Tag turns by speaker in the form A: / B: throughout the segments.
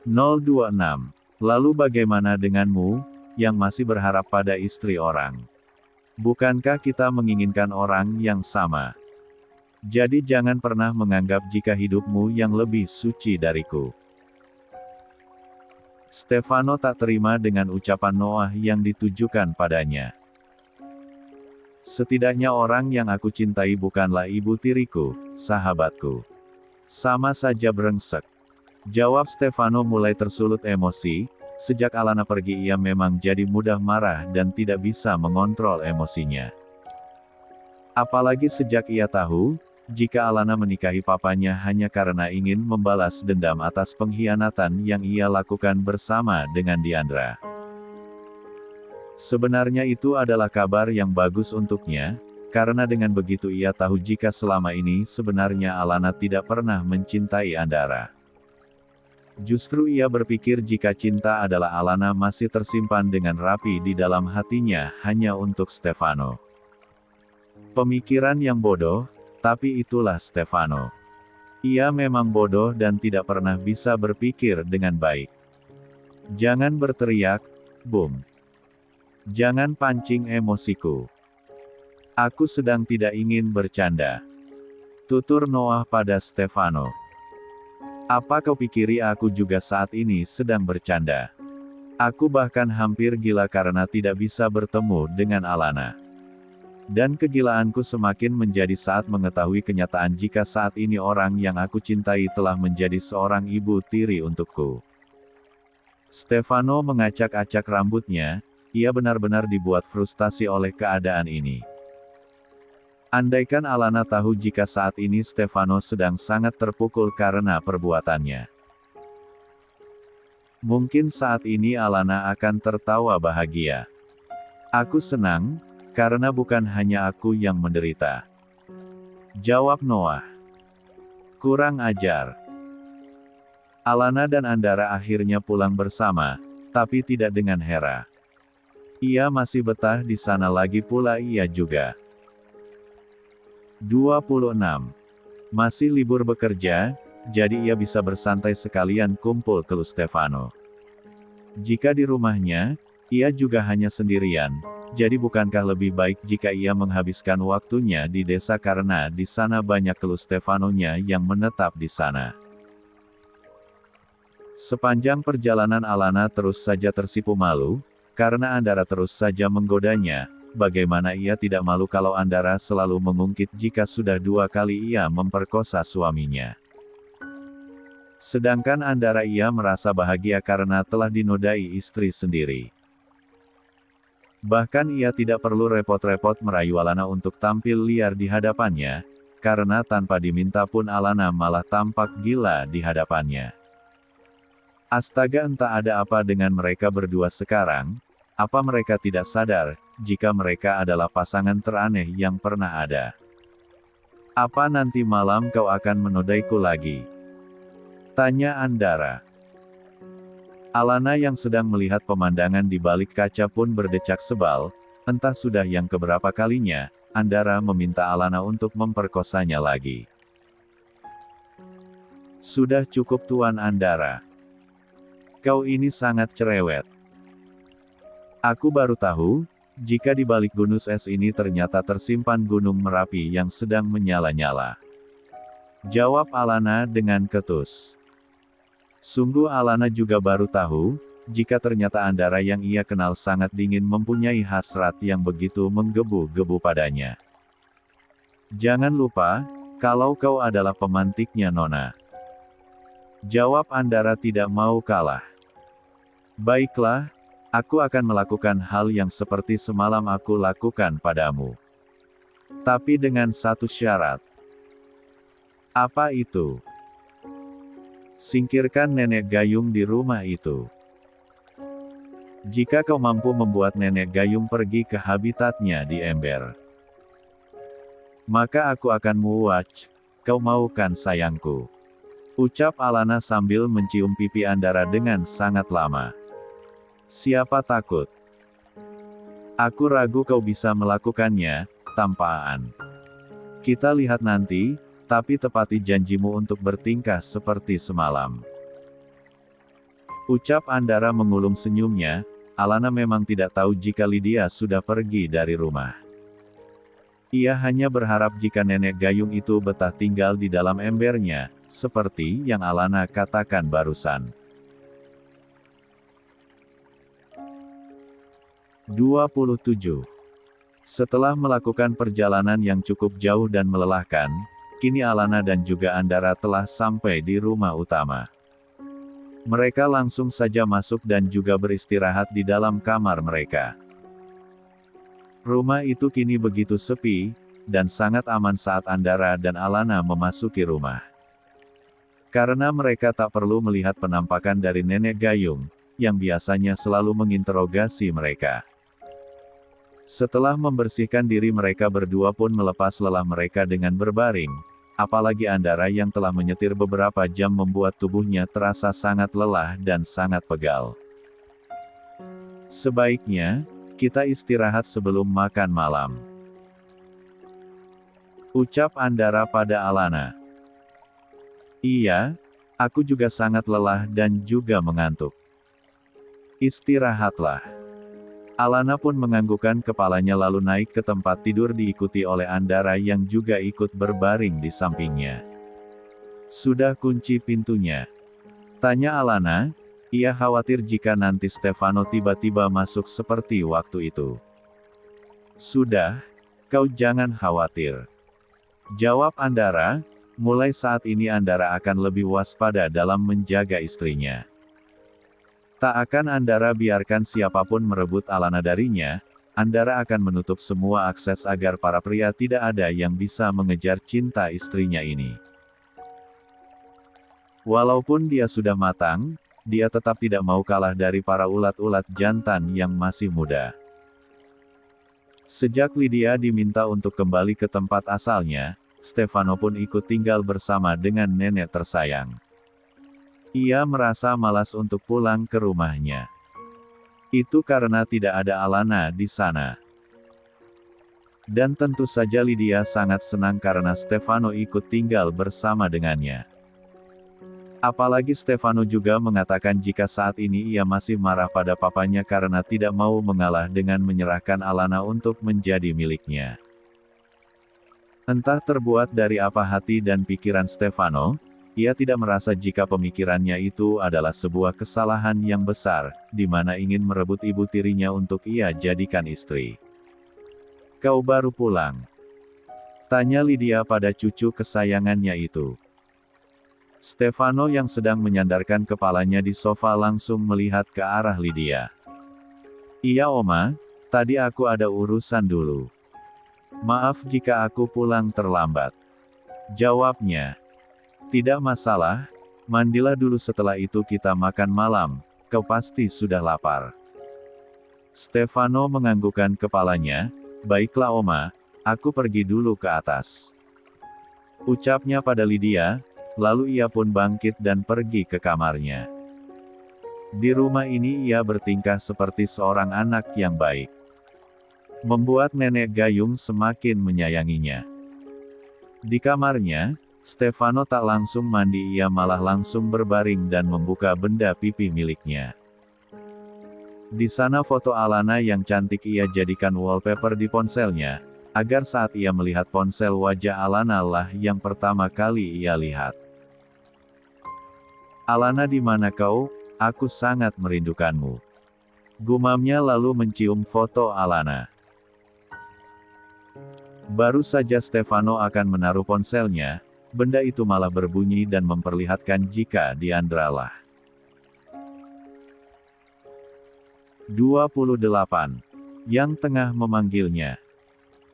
A: 026. Lalu bagaimana denganmu, yang masih berharap pada istri orang? Bukankah kita menginginkan orang yang sama? Jadi jangan pernah menganggap jika hidupmu yang lebih suci dariku. Stefano tak terima dengan ucapan Noah yang ditujukan padanya. Setidaknya orang yang aku cintai bukanlah ibu tiriku, sahabatku. Sama saja brengsek. Jawab Stefano mulai tersulut emosi. Sejak Alana pergi ia memang jadi mudah marah dan tidak bisa mengontrol emosinya. Apalagi sejak ia tahu, jika Alana menikahi papanya hanya karena ingin membalas dendam atas pengkhianatan yang ia lakukan bersama dengan Diandra. Sebenarnya itu adalah kabar yang bagus untuknya, karena dengan begitu ia tahu jika selama ini sebenarnya Alana tidak pernah mencintai Andara. Justru ia berpikir jika cinta adalah Alana masih tersimpan dengan rapi di dalam hatinya hanya untuk Stefano. Pemikiran yang bodoh, tapi itulah Stefano. Ia memang bodoh dan tidak pernah bisa berpikir dengan baik. Jangan berteriak, Bung. Jangan pancing emosiku. Aku sedang tidak ingin bercanda. Tutur Noah pada Stefano. Apa kau pikiri aku juga saat ini sedang bercanda? Aku bahkan hampir gila karena tidak bisa bertemu dengan Alana. Dan kegilaanku semakin menjadi saat mengetahui kenyataan jika saat ini orang yang aku cintai telah menjadi seorang ibu tiri untukku. Stefano mengacak-acak rambutnya, ia benar-benar dibuat frustasi oleh keadaan ini. Andaikan Alana tahu jika saat ini Stefano sedang sangat terpukul karena perbuatannya. Mungkin saat ini Alana akan tertawa bahagia. Aku senang, karena bukan hanya aku yang menderita. Jawab Noah. Kurang ajar. Alana dan Andara akhirnya pulang bersama, tapi tidak dengan Hera. Ia masih betah di sana lagi pula ia juga. 26. Masih libur bekerja, jadi ia bisa bersantai sekalian kumpul ke Stefano. Jika di rumahnya, ia juga hanya sendirian, jadi bukankah lebih baik jika ia menghabiskan waktunya di desa karena di sana banyak Stefanonya yang menetap di sana. Sepanjang perjalanan Alana terus saja tersipu malu, karena Andara terus saja menggodanya. Bagaimana ia tidak malu kalau Andara selalu mengungkit jika sudah 2 kali ia memperkosa suaminya. Sedangkan Andara ia merasa bahagia karena telah dinodai istri sendiri. Bahkan ia tidak perlu repot-repot merayu Alana untuk tampil liar di hadapannya, karena tanpa diminta pun Alana malah tampak gila di hadapannya. Astaga, entah ada apa dengan mereka berdua sekarang. Apa mereka tidak sadar, jika mereka adalah pasangan teraneh yang pernah ada? Apa nanti malam kau akan menodaiku lagi? Tanya Andara. Alana yang sedang melihat pemandangan di balik kaca pun berdecak sebal, entah sudah yang keberapa kalinya, Andara meminta Alana untuk memperkosanya lagi. Sudah cukup Tuan Andara. Kau ini sangat cerewet. Aku baru tahu, jika di balik gunung es ini ternyata tersimpan Gunung Merapi yang sedang menyala-nyala. Jawab Alana dengan ketus. Sungguh Alana juga baru tahu, jika ternyata Andara yang ia kenal sangat dingin mempunyai hasrat yang begitu menggebu-gebu padanya. Jangan lupa, kalau kau adalah pemantiknya Nona. Jawab Andara tidak mau kalah. Baiklah. Aku akan melakukan hal yang seperti semalam aku lakukan padamu. Tapi dengan satu syarat. Apa itu? Singkirkan nenek gayung di rumah itu. Jika kau mampu membuat nenek gayung pergi ke habitatnya di ember, maka aku akan muwach. Kau mau kan sayangku? Ucap Alana sambil mencium pipi Andara dengan sangat lama. Siapa takut? Aku ragu kau bisa melakukannya, tampaan. Kita lihat nanti, tapi tepati janjimu untuk bertingkah seperti semalam. Ucap Andara mengulum senyumnya. Alana memang tidak tahu jika Lydia sudah pergi dari rumah. Ia hanya berharap jika nenek gayung itu betah tinggal di dalam embernya, seperti yang Alana katakan barusan. 27. Setelah melakukan perjalanan yang cukup jauh dan melelahkan, kini Alana dan juga Andara telah sampai di rumah utama. Mereka langsung saja masuk dan juga beristirahat di dalam kamar mereka. Rumah itu kini begitu sepi, dan sangat aman saat Andara dan Alana memasuki rumah. Karena mereka tak perlu melihat penampakan dari nenek gayung, yang biasanya selalu menginterogasi mereka. Setelah membersihkan diri mereka berdua pun melepas lelah mereka dengan berbaring. Apalagi Andara yang telah menyetir beberapa jam membuat tubuhnya terasa sangat lelah dan sangat pegal. Sebaiknya, kita istirahat sebelum makan malam. Ucap Andara pada Alana. Iya, aku juga sangat lelah dan juga mengantuk. Istirahatlah. Alana pun menganggukkan kepalanya lalu naik ke tempat tidur diikuti oleh Andara yang juga ikut berbaring di sampingnya. Sudah kunci pintunya? Tanya Alana. Ia khawatir jika nanti Stefano tiba-tiba masuk seperti waktu itu. Sudah, kau jangan khawatir. Jawab Andara. Mulai saat ini Andara akan lebih waspada dalam menjaga istrinya. Tak akan Andara biarkan siapapun merebut Alana darinya. Andara akan menutup semua akses agar para pria tidak ada yang bisa mengejar cinta istrinya ini. Walaupun dia sudah matang, dia tetap tidak mau kalah dari para ulat-ulat jantan yang masih muda. Sejak Lydia diminta untuk kembali ke tempat asalnya, Stefano pun ikut tinggal bersama dengan nenek tersayang. Ia merasa malas untuk pulang ke rumahnya. Itu karena tidak ada Alana di sana. Dan tentu saja Lydia sangat senang karena Stefano ikut tinggal bersama dengannya. Apalagi Stefano juga mengatakan jika saat ini ia masih marah pada papanya karena tidak mau mengalah dengan menyerahkan Alana untuk menjadi miliknya. Entah terbuat dari apa hati dan pikiran Stefano, ia tidak merasa jika pemikirannya itu adalah sebuah kesalahan yang besar, di mana ingin merebut ibu tirinya untuk ia jadikan istri. Kau baru pulang? Tanya Lydia pada cucu kesayangannya itu. Stefano yang sedang menyandarkan kepalanya di sofa langsung melihat ke arah Lydia. Iya Oma, tadi aku ada urusan dulu. Maaf jika aku pulang terlambat. Jawabnya. Tidak masalah, mandilah dulu setelah itu kita makan malam, kau pasti sudah lapar. Stefano menganggukkan kepalanya, baiklah Oma, aku pergi dulu ke atas. Ucapnya pada Lydia, lalu ia pun bangkit dan pergi ke kamarnya. Di rumah ini ia bertingkah seperti seorang anak yang baik. Membuat nenek gayung semakin menyayanginya. Di kamarnya, Stefano tak langsung mandi, ia malah langsung berbaring dan membuka benda pipi miliknya. Di sana foto Alana yang cantik ia jadikan wallpaper di ponselnya, agar saat ia melihat ponsel wajah Alana lah yang pertama kali ia lihat. Alana di mana kau? Aku sangat merindukanmu. Gumamnya lalu mencium foto Alana. Baru saja Stefano akan menaruh ponselnya, benda itu malah berbunyi dan memperlihatkan jika Diandra lah. 28. Yang tengah memanggilnya.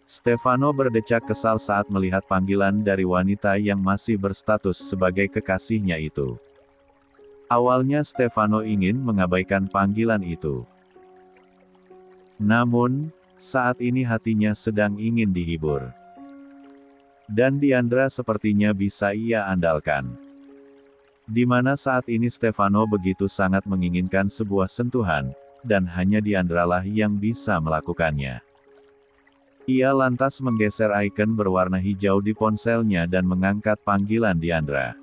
A: Stefano berdecak kesal saat melihat panggilan dari wanita yang masih berstatus sebagai kekasihnya itu. Awalnya Stefano ingin mengabaikan panggilan itu. Namun, saat ini hatinya sedang ingin dihibur. Dan Diandra sepertinya bisa ia andalkan. Di mana saat ini Stefano begitu sangat menginginkan sebuah sentuhan, dan hanya Diandra lah yang bisa melakukannya. Ia lantas menggeser icon berwarna hijau di ponselnya dan mengangkat panggilan Diandra.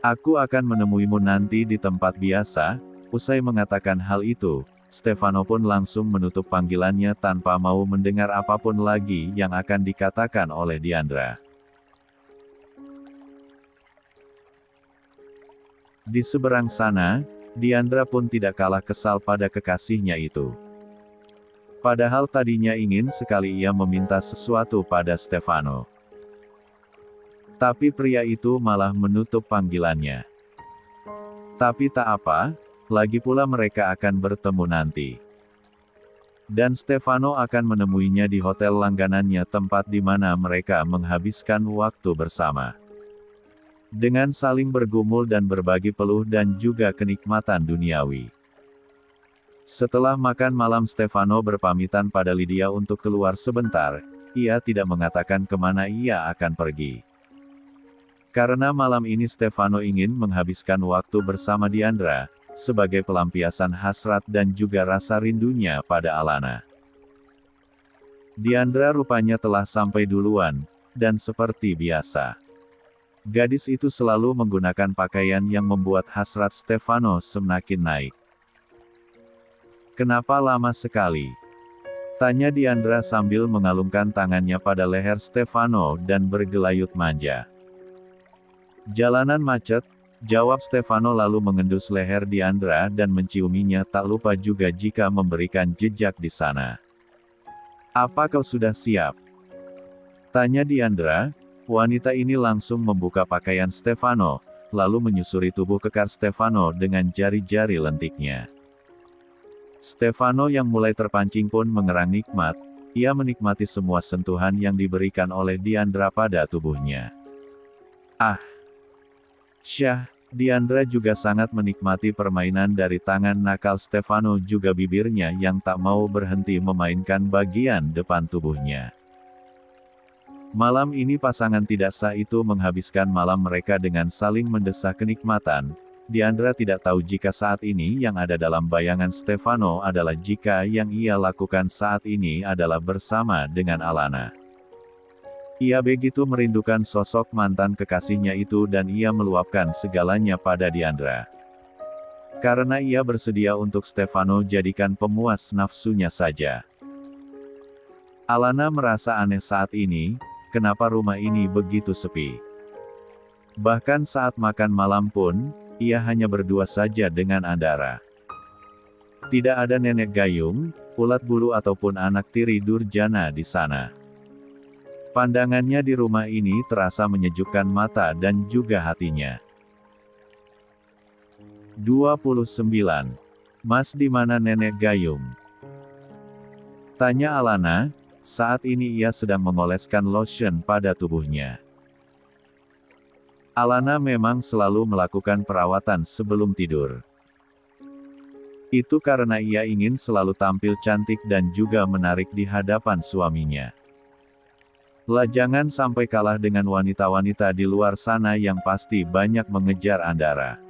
A: Aku akan menemuimu nanti di tempat biasa." Usai mengatakan hal itu, Stefano pun langsung menutup panggilannya tanpa mau mendengar apapun lagi yang akan dikatakan oleh Diandra. Di seberang sana, Diandra pun tidak kalah kesal pada kekasihnya itu. Padahal tadinya ingin sekali ia meminta sesuatu pada Stefano. Tapi pria itu malah menutup panggilannya. Tapi tak apa, lagi pula mereka akan bertemu nanti. Dan Stefano akan menemuinya di hotel langganannya, tempat di mana mereka menghabiskan waktu bersama. Dengan saling bergumul dan berbagi peluh dan juga kenikmatan duniawi. Setelah makan malam, Stefano berpamitan pada Lydia untuk keluar sebentar. Ia tidak mengatakan kemana ia akan pergi. Karena malam ini Stefano ingin menghabiskan waktu bersama Diandra, sebagai pelampiasan hasrat dan juga rasa rindunya pada Alana. Diandra rupanya telah sampai duluan, dan seperti biasa, gadis itu selalu menggunakan pakaian yang membuat hasrat Stefano semakin naik. "Kenapa lama sekali?" tanya Diandra sambil mengalungkan tangannya pada leher Stefano dan bergelayut manja. "Jalanan macet," jawab Stefano lalu mengendus leher Diandra dan menciuminya, tak lupa juga jika memberikan jejak di sana. "Apa kau sudah siap?" tanya Diandra. Wanita ini langsung membuka pakaian Stefano, lalu menyusuri tubuh kekar Stefano dengan jari-jari lentiknya. Stefano yang mulai terpancing pun mengerang nikmat. Ia menikmati semua sentuhan yang diberikan oleh Diandra pada tubuhnya. "Ah, syah." Diandra juga sangat menikmati permainan dari tangan nakal Stefano, juga bibirnya yang tak mau berhenti memainkan bagian depan tubuhnya. Malam ini pasangan tidak sah itu menghabiskan malam mereka dengan saling mendesah kenikmatan. Diandra tidak tahu jika saat ini yang ada dalam bayangan Stefano adalah jika yang ia lakukan saat ini adalah bersama dengan Alana. Ia begitu merindukan sosok mantan kekasihnya itu dan ia meluapkan segalanya pada Diandra. Karena ia bersedia untuk Stefano jadikan pemuas nafsunya saja. Alana merasa aneh saat ini. Kenapa rumah ini begitu sepi? Bahkan saat makan malam pun, ia hanya berdua saja dengan Andara. Tidak ada nenek gayung, ulat bulu ataupun anak tiri Durjana di sana. Pandangannya di rumah ini terasa menyejukkan mata dan juga hatinya. 29. "Mas, di mana nenek gayung?" tanya Alana. Saat ini ia sedang mengoleskan lotion pada tubuhnya. Alana memang selalu melakukan perawatan sebelum tidur. Itu karena ia ingin selalu tampil cantik dan juga menarik di hadapan suaminya. Lah, jangan sampai kalah dengan wanita-wanita di luar sana yang pasti banyak mengejar Andara.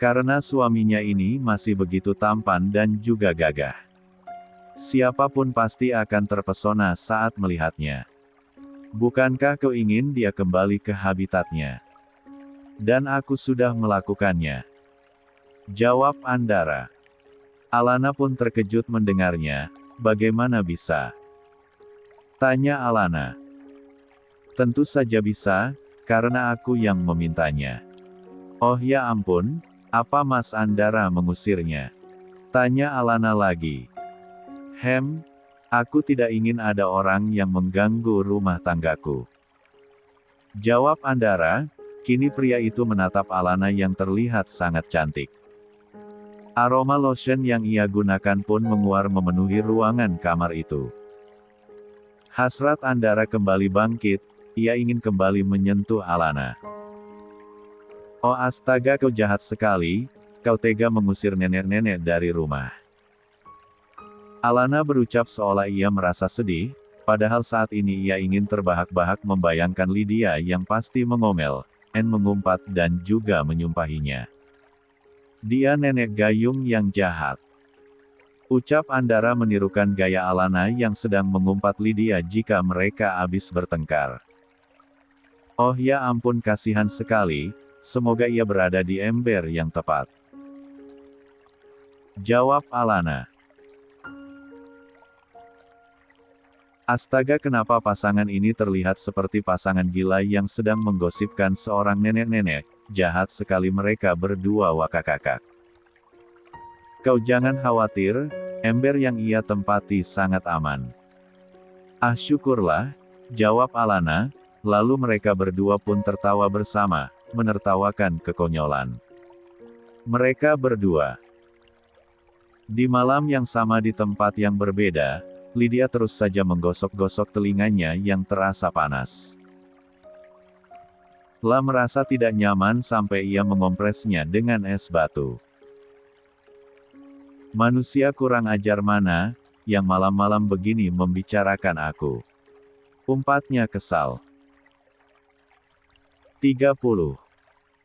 A: Karena suaminya ini masih begitu tampan dan juga gagah. Siapapun pasti akan terpesona saat melihatnya. Bukankah kau ingin dia kembali ke habitatnya? Dan aku sudah melakukannya, jawab Andara. Alana pun terkejut mendengarnya. Bagaimana bisa? Tanya Alana. Tentu saja bisa, karena aku yang memintanya. Oh ya ampun, apa Mas Andara mengusirnya? Tanya Alana lagi. Aku tidak ingin ada orang yang mengganggu rumah tanggaku, jawab Andara. Kini pria itu menatap Alana yang terlihat sangat cantik. Aroma lotion yang ia gunakan pun menguar memenuhi ruangan kamar itu. Hasrat Andara kembali bangkit, ia ingin kembali menyentuh Alana. Oh astaga, kau jahat sekali, kau tega mengusir nenek-nenek dari rumah. Alana berucap seolah ia merasa sedih, padahal saat ini ia ingin terbahak-bahak membayangkan Lydia yang pasti mengomel, mengumpat dan juga menyumpahinya. Dia nenek gayung yang jahat. Ucap Andara menirukan gaya Alana yang sedang mengumpat Lydia jika mereka habis bertengkar. Oh ya ampun, kasihan sekali, semoga ia berada di ember yang tepat. Jawab Alana. Astaga, kenapa pasangan ini terlihat seperti pasangan gila yang sedang menggosipkan seorang nenek-nenek, jahat sekali mereka berdua, wakakakak. Kau jangan khawatir, ember yang ia tempati sangat aman. Ah, syukurlah, jawab Alana, lalu mereka berdua pun tertawa bersama, menertawakan kekonyolan mereka berdua. Di malam yang sama di tempat yang berbeda, Lydia terus saja menggosok-gosok telinganya yang terasa panas. La merasa tidak nyaman sampai ia mengompresnya dengan es batu. Manusia kurang ajar mana, yang malam-malam begini membicarakan aku. Umpatnya kesal. 30.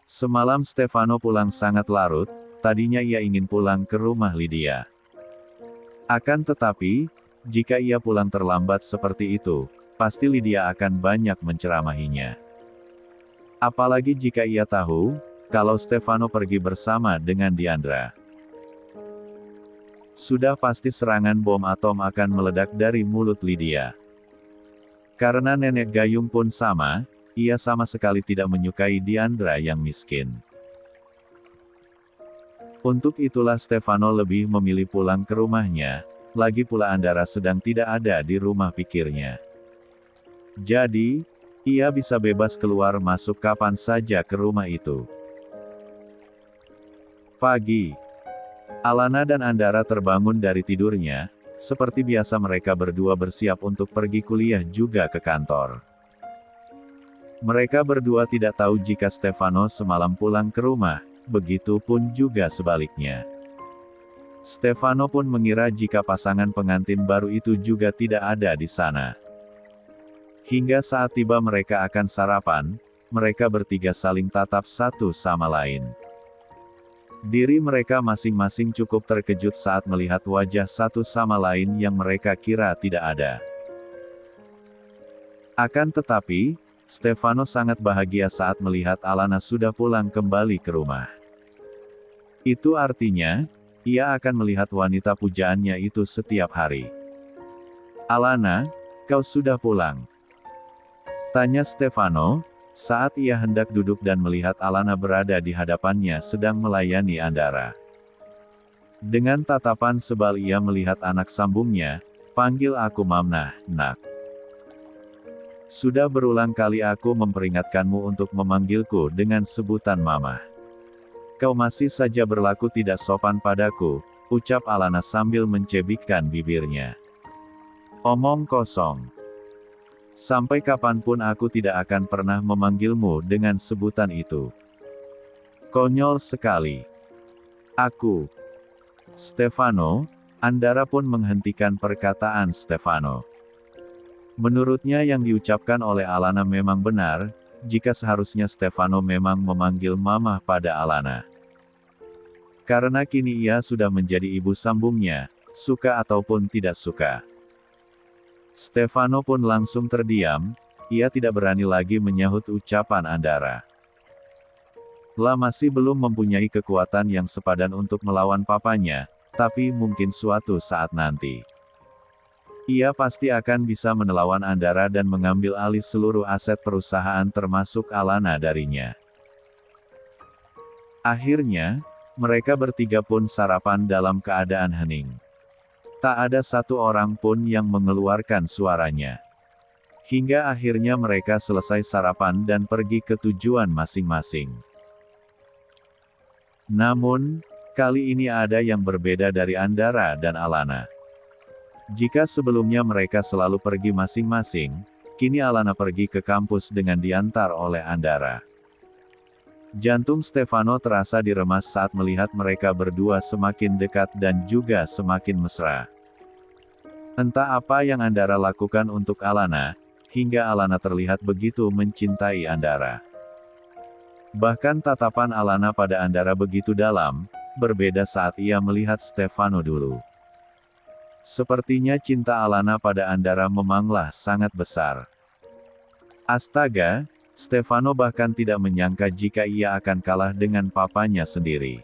A: Semalam Stefano pulang sangat larut, tadinya ia ingin pulang ke rumah Lydia. Akan tetapi, jika ia pulang terlambat seperti itu, pasti Lydia akan banyak menceramahinya. Apalagi jika ia tahu, kalau Stefano pergi bersama dengan Diandra. Sudah pasti serangan bom atom akan meledak dari mulut Lydia. Karena nenek gayung pun sama, ia sama sekali tidak menyukai Diandra yang miskin. Untuk itulah Stefano lebih memilih pulang ke rumahnya. Lagi pula Andara sedang tidak ada di rumah, pikirnya. Jadi, ia bisa bebas keluar masuk kapan saja ke rumah itu. Pagi. Alana dan Andara terbangun dari tidurnya, seperti biasa mereka berdua bersiap untuk pergi kuliah juga ke kantor. Mereka berdua tidak tahu jika Stefano semalam pulang ke rumah, begitu pun juga sebaliknya. Stefano pun mengira jika pasangan pengantin baru itu juga tidak ada di sana. Hingga saat tiba mereka akan sarapan, mereka bertiga saling tatap satu sama lain. Diri mereka masing-masing cukup terkejut saat melihat wajah satu sama lain yang mereka kira tidak ada. Akan tetapi, Stefano sangat bahagia saat melihat Alana sudah pulang kembali ke rumah. Itu artinya, ia akan melihat wanita pujaannya itu setiap hari. Alana, kau sudah pulang? Tanya Stefano, saat ia hendak duduk dan melihat Alana berada di hadapannya sedang melayani Andara. Dengan tatapan sebal ia melihat anak sambungnya, panggil aku Mamnah, nak. Sudah berulang kali aku memperingatkanmu untuk memanggilku dengan sebutan Mama. Kau masih saja berlaku tidak sopan padaku, ucap Alana sambil mencebikkan bibirnya. Omong kosong. Sampai kapanpun aku tidak akan pernah memanggilmu dengan sebutan itu. Konyol sekali. Aku. Stefano, Andara pun menghentikan perkataan Stefano. Menurutnya yang diucapkan oleh Alana memang benar, jika seharusnya Stefano memang memanggil Mama pada Alana. Karena kini ia sudah menjadi ibu sambungnya, suka ataupun tidak suka. Stefano pun langsung terdiam, ia tidak berani lagi menyahut ucapan Andara. La masih belum mempunyai kekuatan yang sepadan untuk melawan papanya, tapi mungkin suatu saat nanti. Ia pasti akan bisa menelawan Andara dan mengambil alih seluruh aset perusahaan termasuk Alana darinya. Akhirnya, mereka bertiga pun sarapan dalam keadaan hening. Tak ada satu orang pun yang mengeluarkan suaranya. Hingga akhirnya mereka selesai sarapan dan pergi ke tujuan masing-masing. Namun, kali ini ada yang berbeda dari Andara dan Alana. Jika sebelumnya mereka selalu pergi masing-masing, kini Alana pergi ke kampus dengan diantar oleh Andara. Jantung Stefano terasa diremas saat melihat mereka berdua semakin dekat dan juga semakin mesra. Entah apa yang Andara lakukan untuk Alana, hingga Alana terlihat begitu mencintai Andara. Bahkan tatapan Alana pada Andara begitu dalam, berbeda saat ia melihat Stefano dulu. Sepertinya cinta Alana pada Andara memanglah sangat besar. Astaga, Stefano bahkan tidak menyangka jika ia akan kalah dengan papanya sendiri.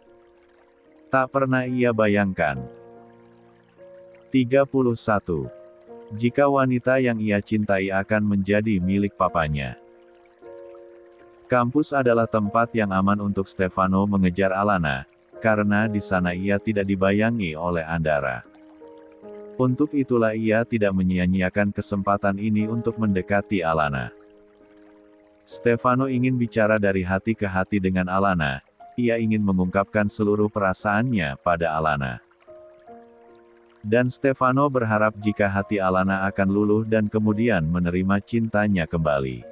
A: Tak pernah ia bayangkan. 31. Jika wanita yang ia cintai akan menjadi milik papanya. Kampus adalah tempat yang aman untuk Stefano mengejar Alana, karena di sana ia tidak dibayangi oleh Andara. Untuk itulah ia tidak menyia-nyiakan kesempatan ini untuk mendekati Alana. Stefano ingin bicara dari hati ke hati dengan Alana. Ia ingin mengungkapkan seluruh perasaannya pada Alana. Dan Stefano berharap jika hati Alana akan luluh dan kemudian menerima cintanya kembali.